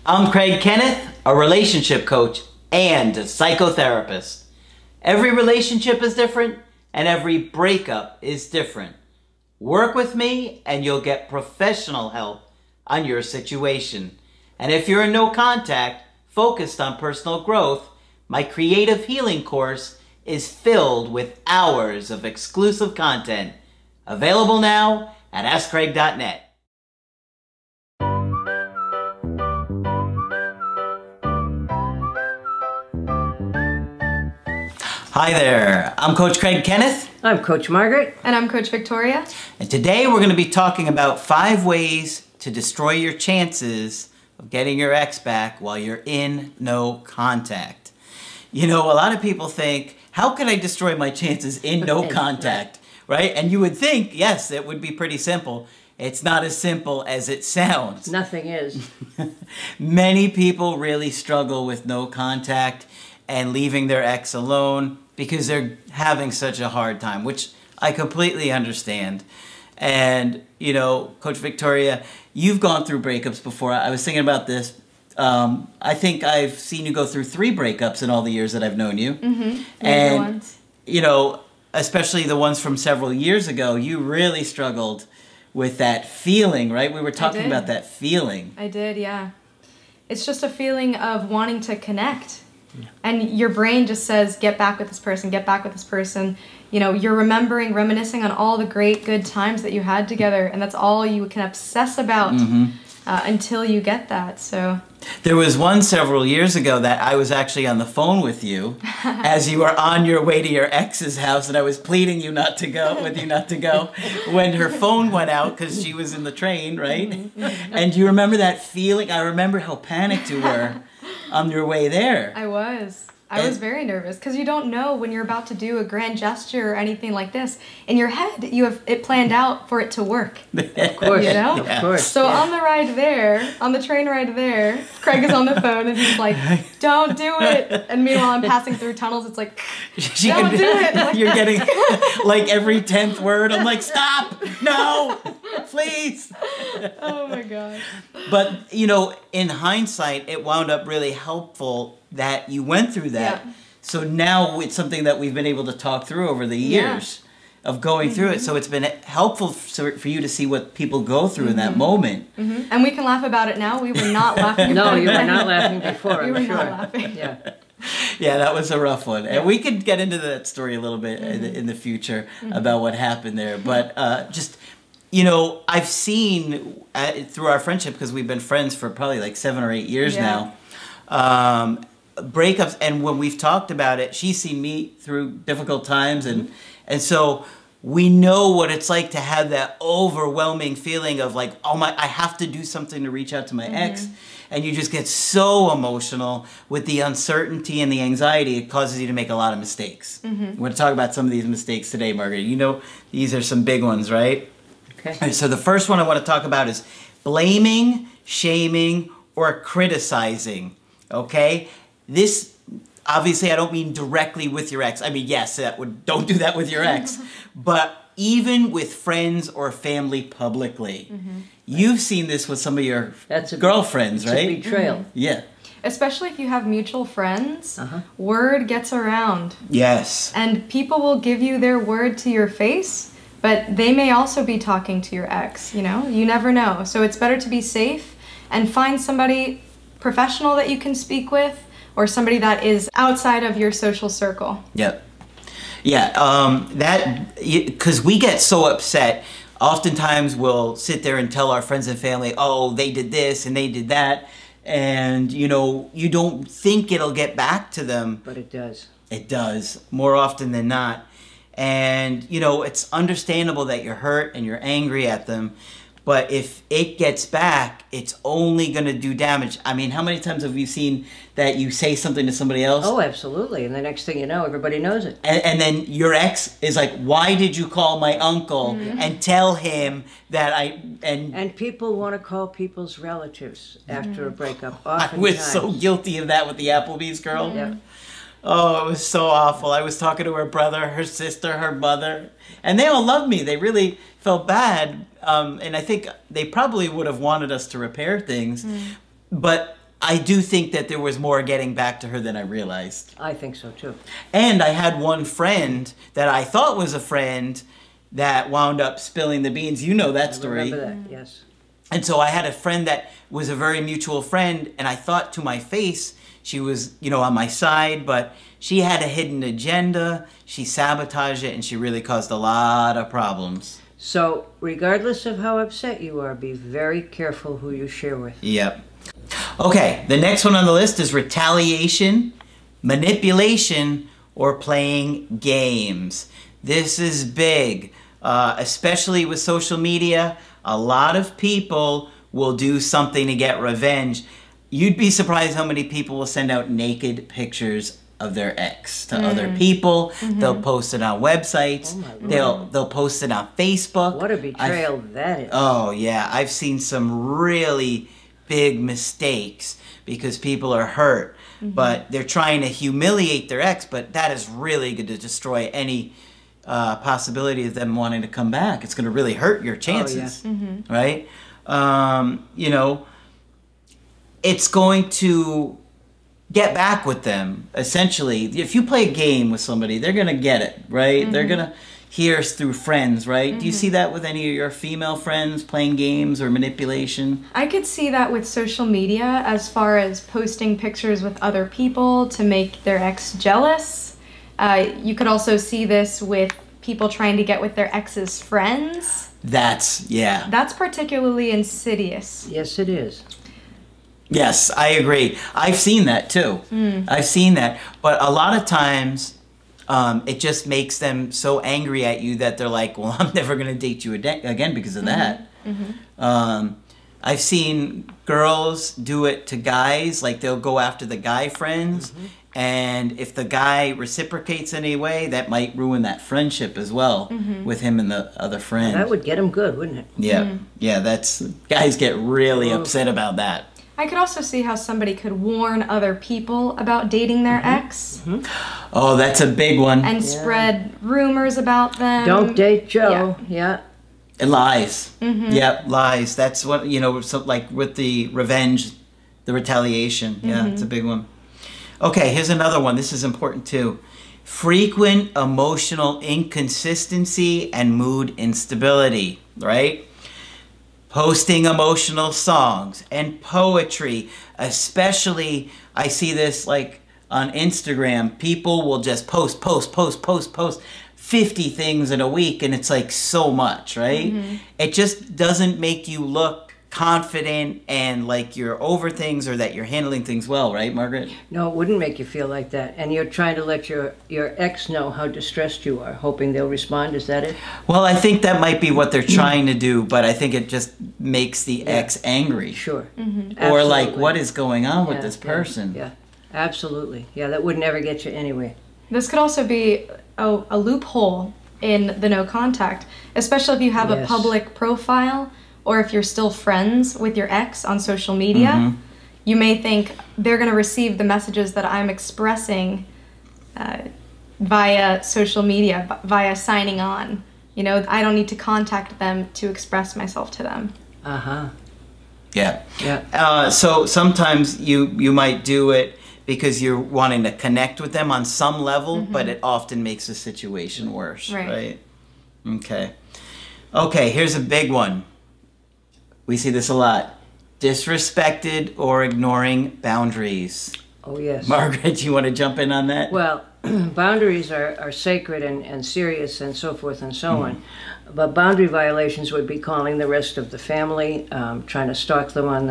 I'm Craig Kenneth, a relationship coach and a psychotherapist. Every relationship is different and every breakup is different. Work with me and you'll get professional help on your situation. And if you're in no contact, focused on personal growth, my creative healing course is filled with hours of exclusive content. Available now at AskCraig.net. Hi there, I'm Coach Craig Kenneth. I'm Coach Margaret. And I'm Coach Victoria. And today we're going to be talking about 5 ways to destroy your chances of getting your ex back while you're in no contact. You know, a lot of people think, how can I destroy my chances in no contact, right? And you would think, yes, it would be pretty simple. It's not as simple as it sounds. Nothing is. Many people really struggle with no contact and leaving their ex alone because they're having such a hard time, which I completely understand. And, you know, Coach Victoria, you've gone through breakups before. I was thinking about this. I think I've seen you go through 3 breakups in all the years that I've known you. Mm-hmm. And, you know, especially the ones from several years ago, you really struggled with that feeling, right? We were talking about that feeling. I did, yeah. It's just a feeling of wanting to connect. And your brain just says, get back with this person, get back with this person. You know, you're remembering, reminiscing on all the great, good times that you had together, and that's all you can obsess about until you get that, so. There was one several years ago that I was actually on the phone with you as you were on your way to your ex's house, and I was pleading you not to go, when her phone went out because she was in the train, right? And do you remember that feeling? I remember how panicked you were on your way there. I was very nervous because you don't know when you're about to do a grand gesture or anything like this. In your head, you have it planned out for it to work. Of course, you know? Of course. So on the ride there, on the train ride there, Craig is on the phone and he's like, don't do it. And meanwhile, I'm passing through tunnels. It's like, don't do it. Like, you're getting like every 10th word. I'm like, stop, no, please. Oh my gosh. But, you know, in hindsight, it wound up really helpful that you went through that. Yeah. So now it's something that we've been able to talk through over the years of going through it. So it's been helpful for you to see what people go through in that moment. And we can laugh about it now. We were not laughing about No, it. you were not laughing before, You were I'm sure. not laughing. Yeah. Yeah, that was a rough one. And we could get into that story a little bit in the future about what happened there. But just, you know, I've seen through our friendship, because we've been friends for probably like 7 or 8 years now, breakups, and when we've talked about it, she's seen me through difficult times, and so we know what it's like to have that overwhelming feeling of like, oh my, I have to do something to reach out to my ex, and you just get so emotional with the uncertainty and the anxiety. It causes you to make a lot of mistakes. We're going to talk about some of these mistakes today, Margaret. You know, these are some big ones, right? Okay. So the first one I want to talk about is blaming, shaming, or criticizing. Okay? This, obviously, I don't mean directly with your ex. I mean, yes, don't do that with your ex. But even with friends or family publicly. You've seen this with some of your girlfriends, right? It's a betrayal. Yeah. Especially if you have mutual friends, word gets around. Yes. And people will give you their word to your face, but they may also be talking to your ex, you know? You never know. So it's better to be safe and find somebody professional that you can speak with, or somebody that is outside of your social circle. Yep. Yeah, because we get so upset. Oftentimes we'll sit there and tell our friends and family, oh, they did this and they did that. And, you know, you don't think it'll get back to them. But it does. It does, more often than not. And, you know, it's understandable that you're hurt and you're angry at them. But if it gets back, it's only going to do damage. I mean, how many times have you seen that you say something to somebody else? Oh, absolutely. And the next thing you know, everybody knows it. And then your ex is like, why did you call my uncle and tell him that And people want to call people's relatives after a breakup. I was so guilty of that with the Applebee's girl. Yeah. Oh, it was so awful. I was talking to her brother, her sister, her mother, and they all loved me. They really felt bad, and I think they probably would have wanted us to repair things, but I do think that there was more getting back to her than I realized. I think so too. And I had one friend that I thought was a friend that wound up spilling the beans. You know that story. Remember that? Yes. And so I had a friend that was a very mutual friend, and I thought to my face she was, you know, on my side, but she had a hidden agenda. She sabotaged it, and she really caused a lot of problems. So, regardless of how upset you are, be very careful who you share with. Yep. Okay, the next one on the list is retaliation, manipulation, or playing games. This is big, especially with social media. A lot of people will do something to get revenge. You'd be surprised how many people will send out naked pictures of their ex to other people. They'll post it on websites. They'll post it on Facebook. What a betrayal that is. Oh yeah, I've seen some really big mistakes because people are hurt, but they're trying to humiliate their ex, but that is really going to destroy any possibility of them wanting to come back. It's going to really hurt your chances, right? You know, it's going to get back with them, essentially. If you play a game with somebody, they're going to get it, right? They're going to hear us through friends, right? Do you see that with any of your female friends playing games or manipulation? I could see that with social media as far as posting pictures with other people to make their ex jealous. You could also see this with people trying to get with their ex's friends. That's particularly insidious. Yes, it is. Yes, I agree. I've seen that too. I've seen that. But a lot of times, it just makes them so angry at you that they're like, well, I'm never going to date you again because of that. I've seen girls do it to guys, like they'll go after the guy friends, and if the guy reciprocates anyway, that might ruin that friendship as well with him and the other friend. That would get him good, wouldn't it? Yeah, yeah, guys get really upset about that. I could also see how somebody could warn other people about dating their ex. Oh, that's a big one. And spread rumors about them. Don't date Joe. Yeah. And lies. Yep, lies. That's what, you know, so like with the revenge, the retaliation. Yeah, it's a big one. Okay, here's another one. This is important too. Frequent emotional inconsistency and mood instability, right? Posting emotional songs and poetry, especially I see this like on Instagram. People will just post 50 things in a week, and it's like so much, right? It just doesn't make you look confident and like you're over things or that you're handling things well, right, Margaret? No, it wouldn't make you feel like that. And you're trying to let your ex know how distressed you are, hoping they'll respond. Is that it? Well, I think that might be what they're trying to do, but I think it just makes the ex angry. Sure. Or like, what is going on with this person? Yeah, absolutely. Yeah, that would never get you anywhere. This could also be a loophole in the no contact, especially if you have a public profile or if you're still friends with your ex on social media. You may think they're going to receive the messages that I'm expressing via social media, via signing on. You know, I don't need to contact them to express myself to them. Yeah. So sometimes you might do it because you're wanting to connect with them on some level, but it often makes the situation worse, right? Okay. Okay, here's a big one. We see this a lot. Disrespected or ignoring boundaries. Oh, yes. Margaret, you want to jump in on that? Well, boundaries are sacred and serious and so forth and so on. But boundary violations would be calling the rest of the family, trying to stalk them on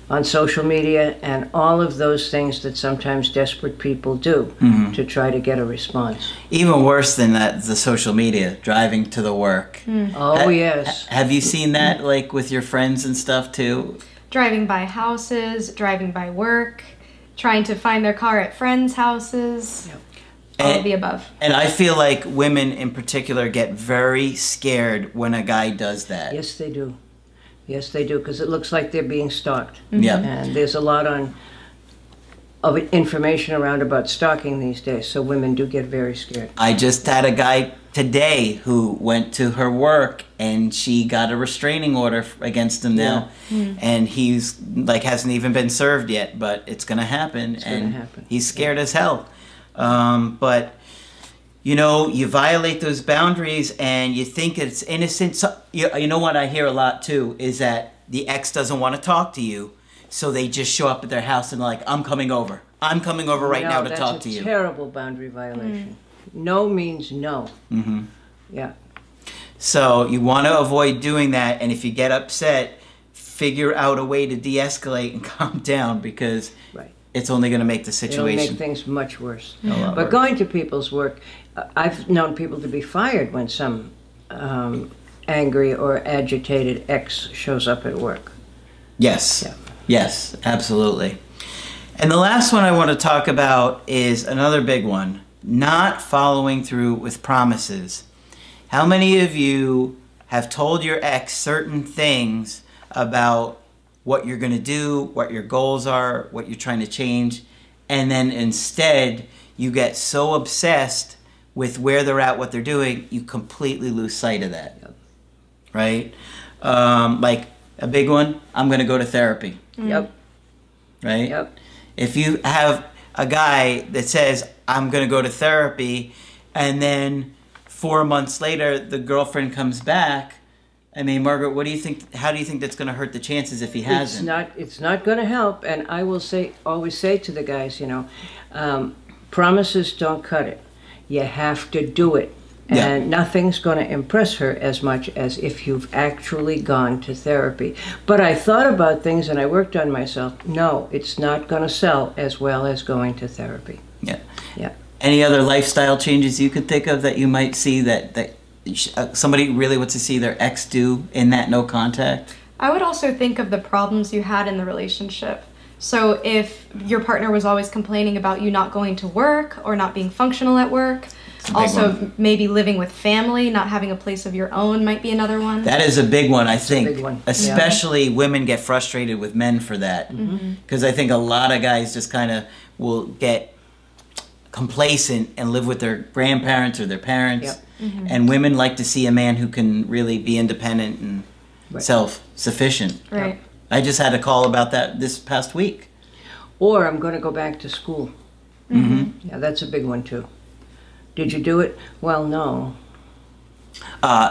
on social media, and all of those things that sometimes desperate people do to try to get a response. Even worse than that, the social media, driving to the work. Oh, yes. Have you seen that, like, with your friends and stuff, too? Driving by houses, driving by work, trying to find their car at friends' houses. All of the above. And I feel like women in particular get very scared when a guy does that. Yes, they do. Yes, they do, because it looks like they're being stalked. Yeah. And there's a lot on of information around about stalking these days, so women do get very scared. I just had a guy today who went to her work and she got a restraining order against him now, and he's like hasn't even been served yet, but it's gonna happen, he's scared as hell. But you know, you violate those boundaries and you think it's innocent. So, you know what I hear a lot too is that the ex doesn't want to talk to you, so they just show up at their house and like, I'm coming over right now to talk to you. That's a terrible boundary violation. No means no. Yeah. So you want to avoid doing that, and if you get upset, figure out a way to de-escalate and calm down, because it's only going to make the situation. It'll make things much worse. But worse. Going to people's work, I've known people to be fired when some angry or agitated ex shows up at work. Yes. Yeah. Yes, absolutely. And the last one I want to talk about is another big one. Not following through with promises. How many of you have told your ex certain things about what you're going to do, what your goals are, what you're trying to change, and then instead you get so obsessed with where they're at, what they're doing, you completely lose sight of that. Right? Like a big one, I'm going to go to therapy. Right? If you have a guy that says, I'm going to go to therapy, and then 4 months later the girlfriend comes back, I mean, Margaret, what do you think? How do you think that's going to hurt the chances if he hasn't? It's not going to help. And I will always say to the guys, you know, promises don't cut it. You have to do it. And nothing's going to impress her as much as if you've actually gone to therapy. But I thought about things and I worked on myself. No, it's not going to sell as well as going to therapy. Yeah. Any other lifestyle changes you could think of that you might see that somebody really wants to see their ex do in that no contact? I would also think of the problems you had in the relationship. So if your partner was always complaining about you not going to work or not being functional at work, also maybe living with family, not having a place of your own might be another one. That is a big one, I think. Especially women get frustrated with men for that. Because I think a lot of guys just kind of will get complacent and live with their grandparents or their parents. And women like to see a man who can really be independent and self-sufficient. Right. I just had a call about that this past week. Or I'm going to go back to school. Yeah, that's a big one too. Did you do it? Well, no.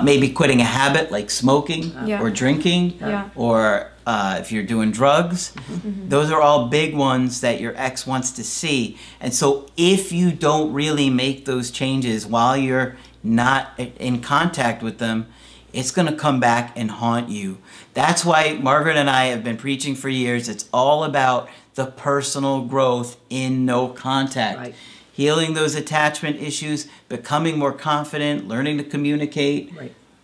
Maybe quitting a habit like smoking or drinking, or if you're doing drugs. Those are all big ones that your ex wants to see. And so if you don't really make those changes while you're not in contact with them, it's going to come back and haunt you. That's why Margaret and I have been preaching for years. It's all about the personal growth in no contact. Healing those attachment issues, becoming more confident, learning to communicate.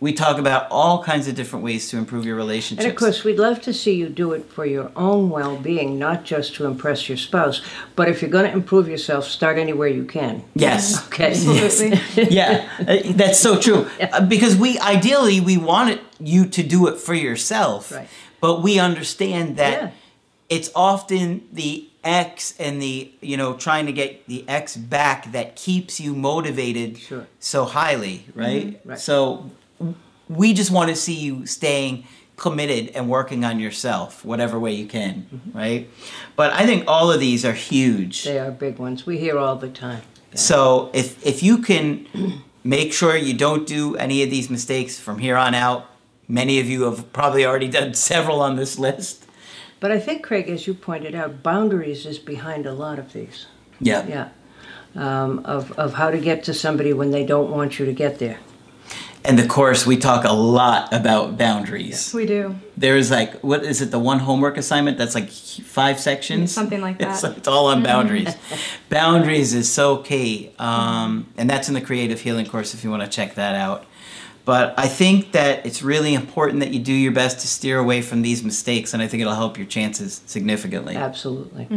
We talk about all kinds of different ways to improve your relationships. And of course, we'd love to see you do it for your own well-being, not just to impress your spouse. But if you're going to improve yourself, start anywhere you can. Yes. Okay. Absolutely. That's so true. Because ideally, we want you to do it for yourself. But we understand that it's often the ex and the, trying to get the ex back that keeps you motivated so highly, right? So we just want to see you staying committed and working on yourself, whatever way you can, right? But I think all of these are huge. They are big ones. We hear all the time. So if you can make sure you don't do any of these mistakes from here on out, many of you have probably already done several on this list. But I think, Craig, as you pointed out, boundaries is behind a lot of these. Of how to get to somebody when they don't want you to get there. And of course, we talk a lot about boundaries. We do. There's like, what is it, the one homework assignment that's like 5 sections? Something like that. It's all on boundaries. Boundaries is so key. And that's in the Creative Healing course if you want to check that out. But I think that it's really important that you do your best to steer away from these mistakes, and I think it'll help your chances significantly. Absolutely.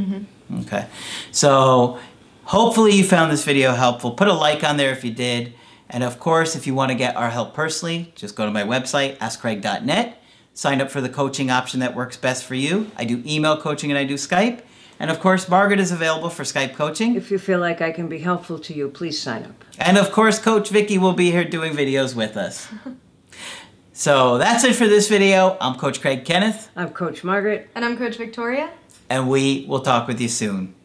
Okay. So hopefully you found this video helpful. Put a like on there if you did. And of course, if you want to get our help personally, just go to my website, askcraig.net. Sign up for the coaching option that works best for you. I do email coaching and I do Skype. And of course, Margaret is available for Skype coaching. If you feel like I can be helpful to you, please sign up. And of course, Coach Vicky will be here doing videos with us. So that's it for this video. I'm Coach Craig Kenneth. I'm Coach Margaret. And I'm Coach Victoria. And we will talk with you soon.